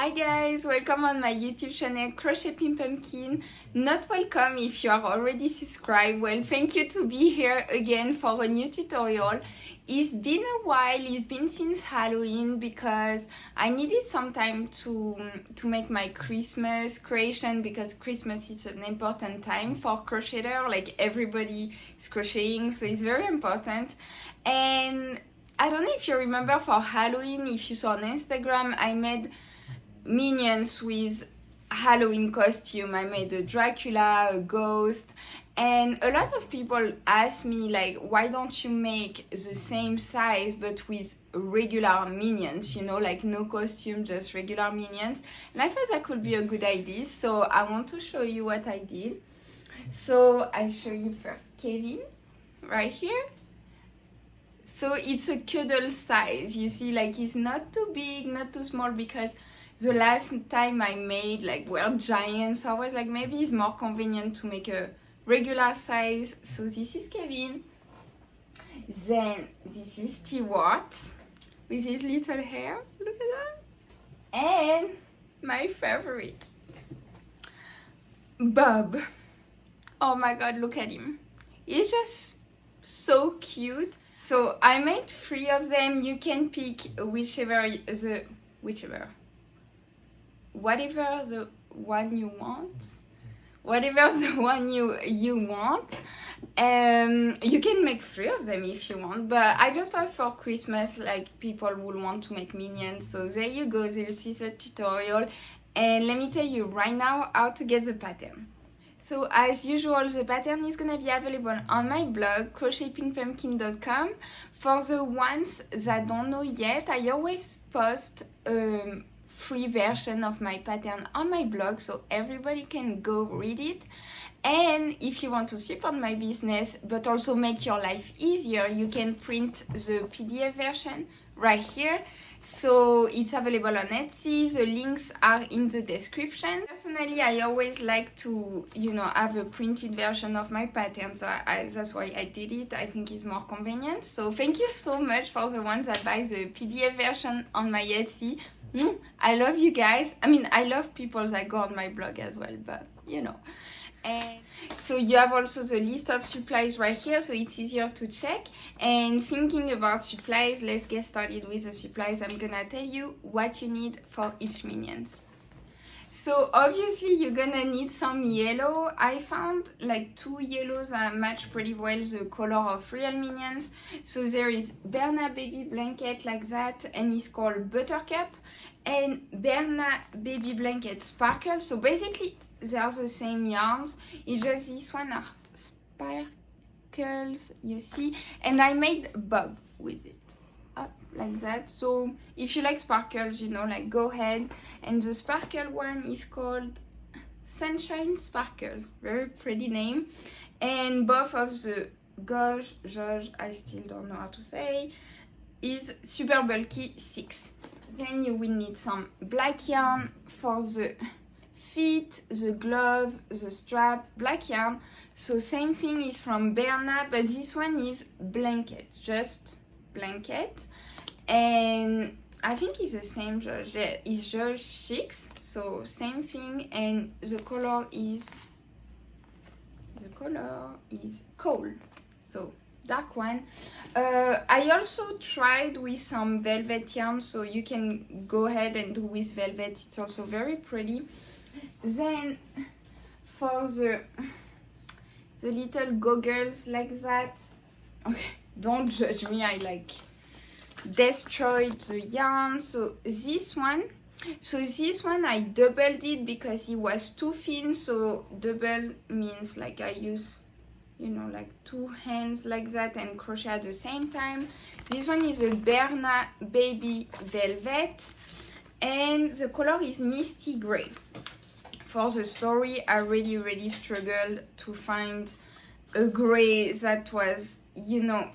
Hi guys, welcome on my YouTube channel Crochet Pink Pumpkin. Not welcome if you are already subscribed. Well, thank you to be here again for a new tutorial. It's been a while, it's been since Halloween because I needed some time to make my Christmas creation because Christmas is an important time for crocheter. Like everybody is crocheting, so it's very important. And I don't know if you remember for Halloween, if you saw on Instagram, I made minions with Halloween costume. I made a Dracula, a ghost, and a lot of people ask me like, why don't you make the same size but with regular minions, you know, like no costume, just regular minions. And I thought that could be a good idea, so I want to show you what I did. So I show you first Kevin right here. So it's a cuddle size, you see, like it's not too big, not too small, because the last time I made like were giants, so I was like maybe it's more convenient to make a regular size. So this is Kevin. Then this is Stuart with his little hair, look at that. And my favorite, Bob. Oh my god, look at him. He's just so cute. So I made 3 of them. You can pick whatever the one you want, whatever the one you want. You can make 3 of them if you want, but I just thought for Christmas like people will want to make minions, so there you go. This is a tutorial, and let me tell you right now how to get the pattern. So as usual, the pattern is gonna be available on my blog crochetpinkpumpkin.com. For the ones that don't know yet, I always post free version of my pattern on my blog, so everybody can go read it. And if you want to support my business but also make your life easier, you can print the PDF version right here. So it's available on Etsy. The links are in the description. Personally, I always like to, you know, have a printed version of my pattern, so that's why I did it. I think it's more convenient. So thank you so much for the ones that buy the PDF version on my Etsy. I love you guys. I mean, I love people that go on my blog as well, but you know. And so you have also the list of supplies right here, so it's easier to check. And thinking about supplies, let's get started with the supplies. I'm gonna tell you what you need for each minions. So obviously you're gonna need some yellow. I found like 2 yellows that match pretty well the color of real minions. So there is Berna Baby Blanket like that, and it's called Buttercup, and Berna Baby Blanket Sparkle. So basically they are the same yarns, it's just this one are sparkles, you see. And I made Bob with it, up like that. So if you like sparkles, you know, like go ahead. And the sparkle one is called Sunshine Sparkles, very pretty name. And both of the gauge, I still don't know how to say, is Super Bulky 6. Then you will need some black yarn for the feet, the glove, the strap, black yarn. So same thing is from Berna, but this one is blanket, just blanket. And I think it's the same, it's George 6, so same thing. And the color is coal, so dark one. I also tried with some velvet yarn, so you can go ahead and do with velvet, it's also very pretty. Then for the little goggles like that, okay, don't judge me, I like destroyed the yarn. So this one I doubled it because it was too thin. So double means like I use, you know, like 2 hands like that and crochet at the same time. This one is a Berna Baby Velvet, and the color is Misty Gray. For the story, I really struggled to find a gray that was, you know,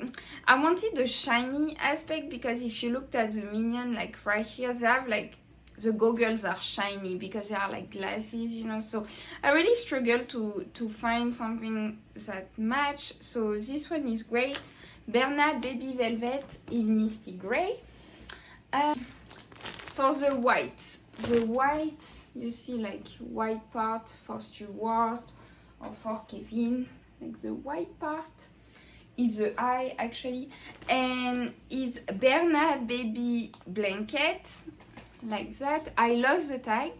I wanted the shiny aspect, because if you looked at the minion, like right here, they have like, the goggles are shiny because they are like glasses, you know. So I really struggled to find something that match. So this one is great, Berna Baby Velvet in Misty Gray. For the white, the white, you see like white part for Stuart or for Kevin, like the white part is the eye actually, and it's Bernard baby blanket, like that. I lost the tag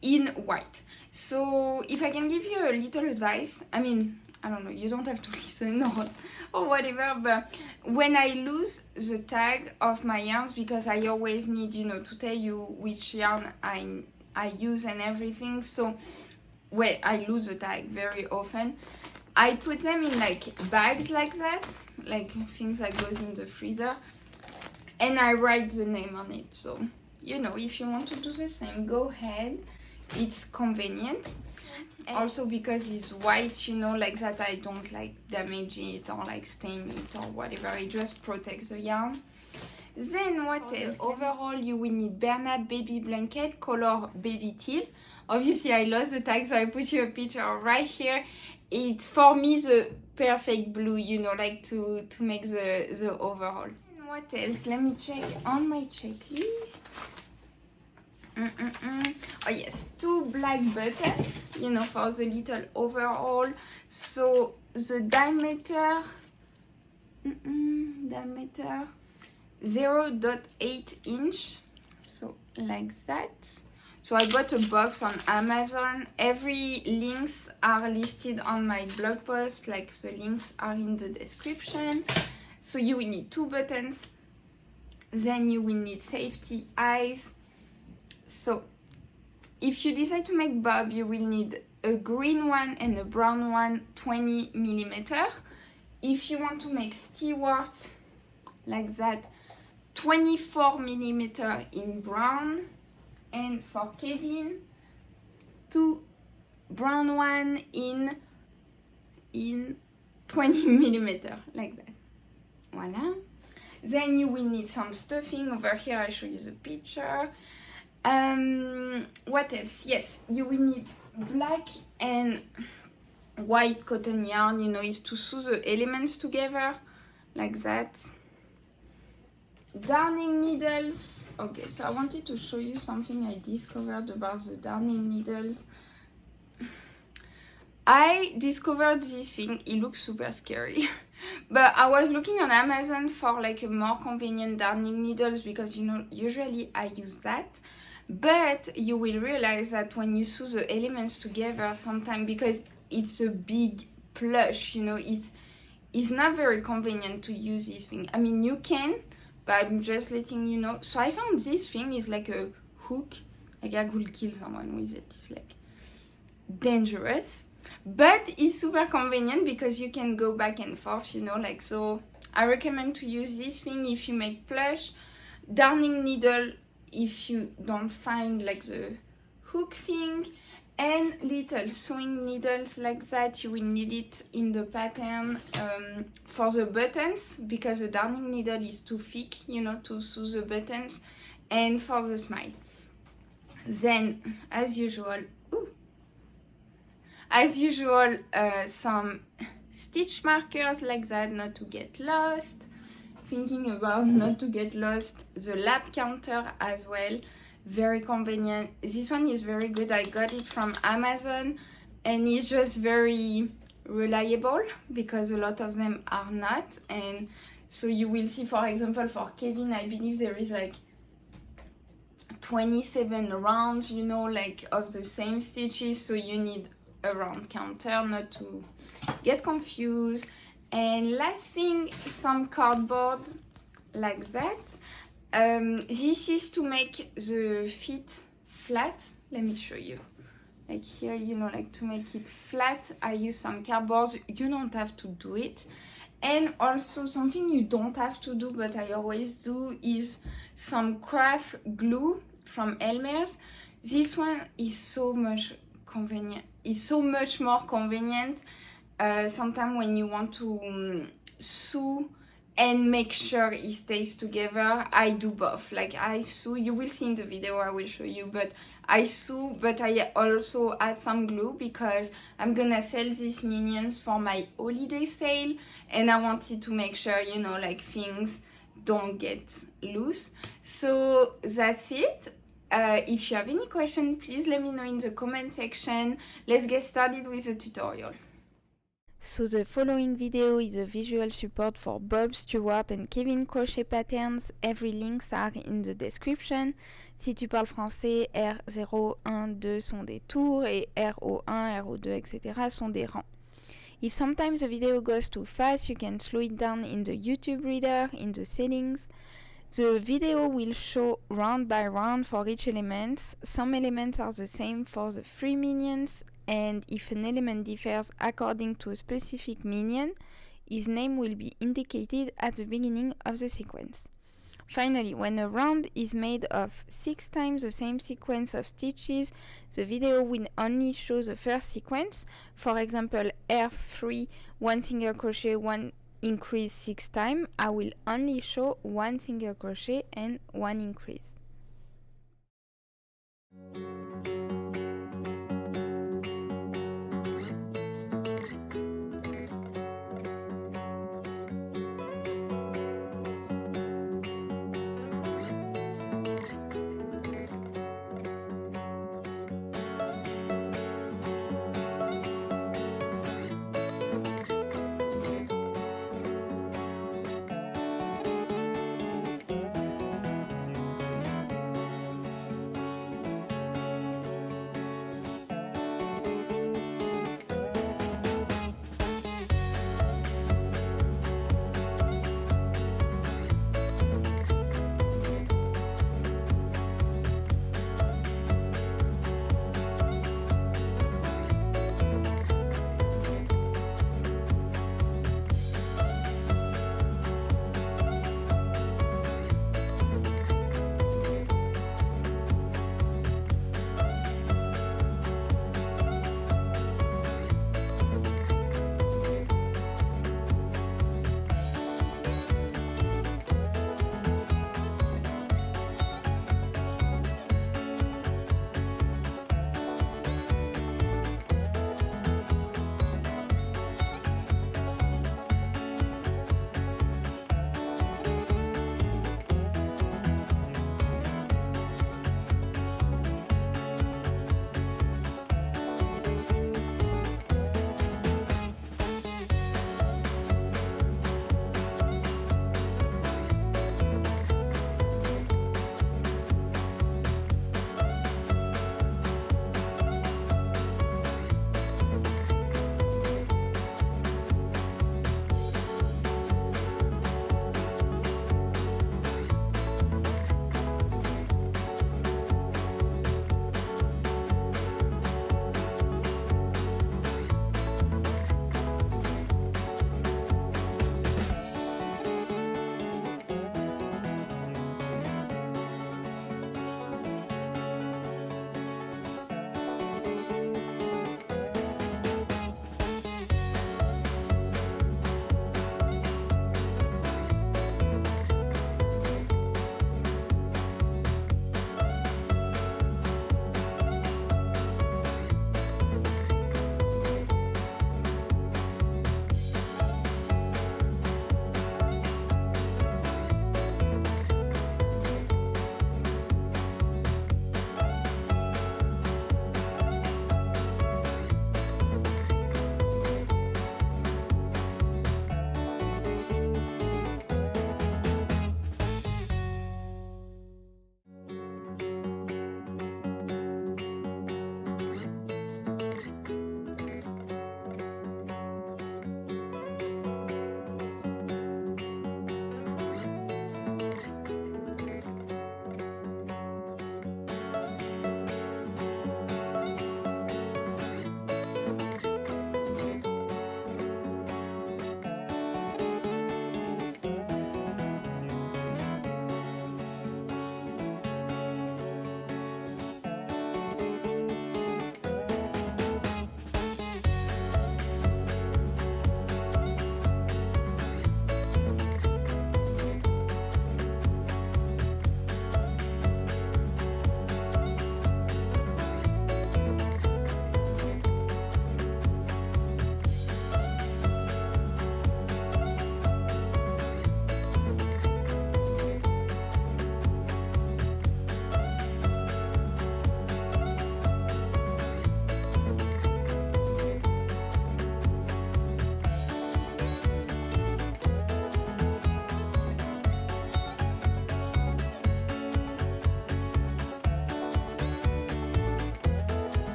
in white. So if I can give you a little advice, I mean, I don't know, you don't have to listen or whatever, but when I lose the tag of my yarns, because I always need, you know, to tell you which yarn I use and everything, so well, I lose the tag very often. I put them in like bags like that, like things that goes in the freezer, and I write the name on it. So, you know, if you want to do the same, go ahead. It's convenient. And also because it's white, you know, like that, I don't like damage it or like stain it or whatever. It just protects the yarn. Then what else? Overall, you will need Bernard baby blanket, color baby teal. Obviously, I lost the tag, so I put you a picture right here. It's for me the perfect blue, you know, like to make the overall. And what else? Let me check on my checklist. Oh yes, 2 black buttons, you know, for the little overall. So the diameter 0.8 inch, so like that. So I got a box on Amazon. Every links are listed on my blog post, like the links are in the description. So you will need 2 buttons. Then you will need safety eyes. So if you decide to make Bob, you will need a green one and a brown one, 20 millimeter. If you want to make Stuart, like that, 24 millimeter in brown. And for Kevin, 2 brown one in 20 millimeter, like that. Voila. Then you will need some stuffing. Over here I show you the picture. What else? Yes, you will need black and white cotton yarn, you know, is to sew the elements together, like that. Darning needles. Okay, so I wanted to show you something I discovered about the darning needles. I discovered this thing. It looks super scary, but I was looking on Amazon for like a more convenient darning needles, because, you know, usually I use that. But you will realize that when you sew the elements together, sometimes, because it's a big plush, you know, it's not very convenient to use this thing. I mean, you can, but I'm just letting you know. So I found this thing is like a hook. Like I could kill someone with it. It's like dangerous, but it's super convenient because you can go back and forth, you know, like, so I recommend to use this thing if you make plush. Darning needle if you don't find like the hook thing, and little sewing needles like that. You will need it in the pattern for the buttons, because the darning needle is too thick, you know, to sew the buttons, and for the smile. Then as usual, some stitch markers like that, not to get lost. Thinking about not to get lost, the lap counter as well, very convenient. This one is very good. I got it from Amazon, and it's just very reliable, because a lot of them are not. And so you will see, for example, for Kevin, I believe there is like 27 rounds, you know, like of the same stitches, so you need a round counter not to get confused. And last thing, some cardboard like that. This is to make the feet flat. Let me show you. Like here, you know, like to make it flat, I use some cardboard. You don't have to do it. And also something you don't have to do, but I always do, is some craft glue from Elmer's. This one is so much convenient. It's so much more convenient. Sometimes when you want to sew and make sure it stays together, I do both. Like I sew, you will see in the video, I will show you, but I sew, but I also add some glue, because I'm gonna sell these minions for my holiday sale, and I wanted to make sure, you know, like things don't get loose. So that's it. If you have any question, please let me know in the comment section. Let's get started with the tutorial. So the following video is a visual support for Bob, Stuart and Kevin crochet patterns. Every links are in the description. Si tu parles français, R0, 1, 2 sont des tours et RO1, RO2, etc. sont des rangs. If sometimes the video goes too fast, you can slow it down in the YouTube reader, in the settings. The video will show round by round for each element. Some elements are the same for the 3 minions, and if an element differs according to a specific minion, his name will be indicated at the beginning of the sequence. Finally, when a round is made of 6 times the same sequence of stitches, the video will only show the first sequence. For example, R3, 1 single crochet, 1 increase 6 times, I will only show 1 single crochet and 1 increase.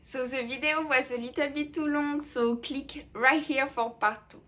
So the video was a little bit too long, so click right here for part 2.